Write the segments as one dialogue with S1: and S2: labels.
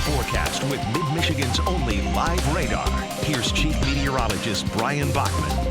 S1: forecast with Mid-Michigan's only live radar. Here's Chief Meteorologist Bryan Bachman.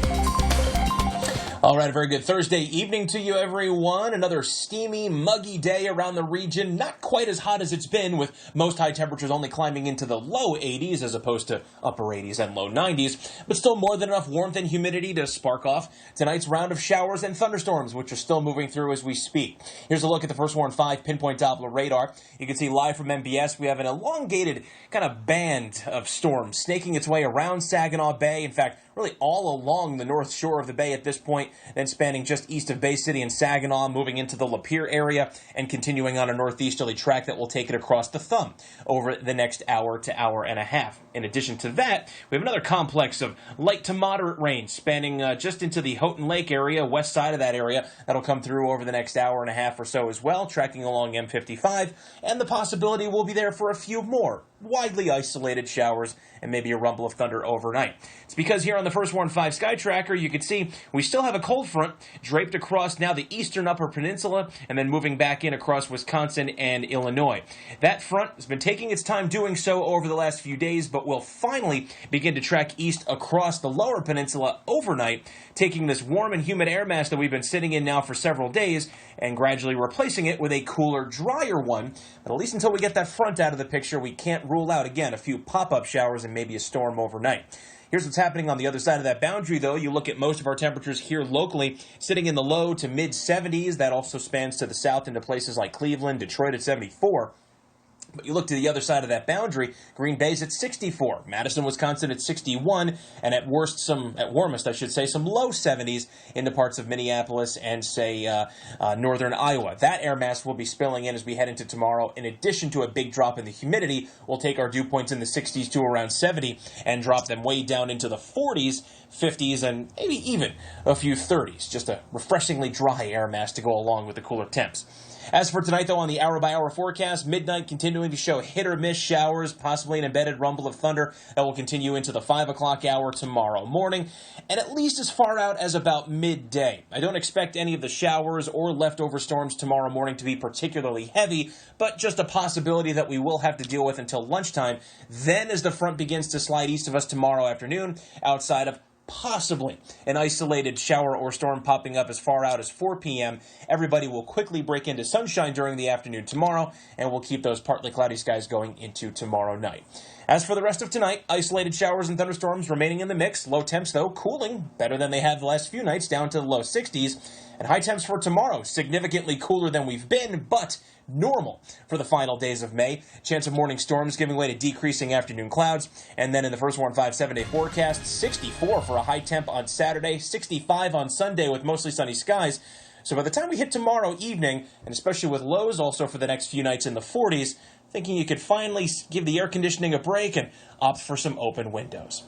S2: All right, a very good Thursday evening to you, everyone. Another steamy, muggy day around the region. Not quite as hot as it's been, with most high temperatures only climbing into the low 80s as opposed to upper 80s and low 90s, but still more than enough warmth and humidity to spark off tonight's round of showers and thunderstorms, which are still moving through as we speak. Here's a look at the first Warn 5 pinpoint Doppler radar. You can see live from MBS, we have an elongated kind of band of storms snaking its way around Saginaw Bay. In fact, really all along the north shore of the bay at this point, then spanning just east of Bay City and Saginaw, moving into the Lapeer area, and continuing on a northeasterly track that will take it across the Thumb over the next hour to hour and a half. In addition to that, we have another complex of light to moderate rain spanning just into the Houghton Lake area, west side of that area. That'll come through over the next hour and a half or so as well, tracking along M55, and the possibility will be there for a few more widely isolated showers and maybe a rumble of thunder overnight. It's because here on the First Warn 5 Sky Tracker, you can see we still have a cold front draped across now the eastern upper peninsula and then moving back in across Wisconsin and Illinois. That front has been taking its time doing so over the last few days, but will finally begin to track east across the lower peninsula overnight, taking this warm and humid air mass that we've been sitting in now for several days and gradually replacing it with a cooler, drier one. But at least until we get that front out of the picture, we can't rule out, again, a few pop-up showers and maybe a storm overnight. Here's what's happening on the other side of that boundary, though. You look at most of our temperatures here locally, sitting in the low to mid-70s. That also spans to the south into places like Cleveland, Detroit at 74. But you look to the other side of that boundary, Green Bay's at 64, Madison, Wisconsin at 61, and at warmest, some low 70s into parts of Minneapolis and, northern Iowa. That air mass will be spilling in as we head into tomorrow. In addition to a big drop in the humidity, we'll take our dew points in the 60s to around 70 and drop them way down into the 40s, 50s, and maybe even a few 30s. Just a refreshingly dry air mass to go along with the cooler temps. As for tonight, though, on the hour-by-hour forecast, midnight continuing to show hit-or-miss showers, possibly an embedded rumble of thunder that will continue into the 5 o'clock hour tomorrow morning, and at least as far out as about midday. I don't expect any of the showers or leftover storms tomorrow morning to be particularly heavy, but just a possibility that we will have to deal with until lunchtime. Then, as the front begins to slide east of us tomorrow afternoon, outside of possibly an isolated shower or storm popping up as far out as 4 p.m., everybody will quickly break into sunshine during the afternoon tomorrow, and we'll keep those partly cloudy skies going into tomorrow night. As for the rest of tonight, isolated showers and thunderstorms remaining in the mix. Low temps, though, cooling better than they had the last few nights, down to the low 60s. And high temps for tomorrow, significantly cooler than we've been, but normal for the final days of May. Chance of morning storms giving way to decreasing afternoon clouds. And then in the First Warn 5 7-day forecast, 64 for a high temp on Saturday, 65 on Sunday with mostly sunny skies. So by the time we hit tomorrow evening, and especially with lows also for the next few nights in the 40s, thinking you could finally give the air conditioning a break and opt for some open windows.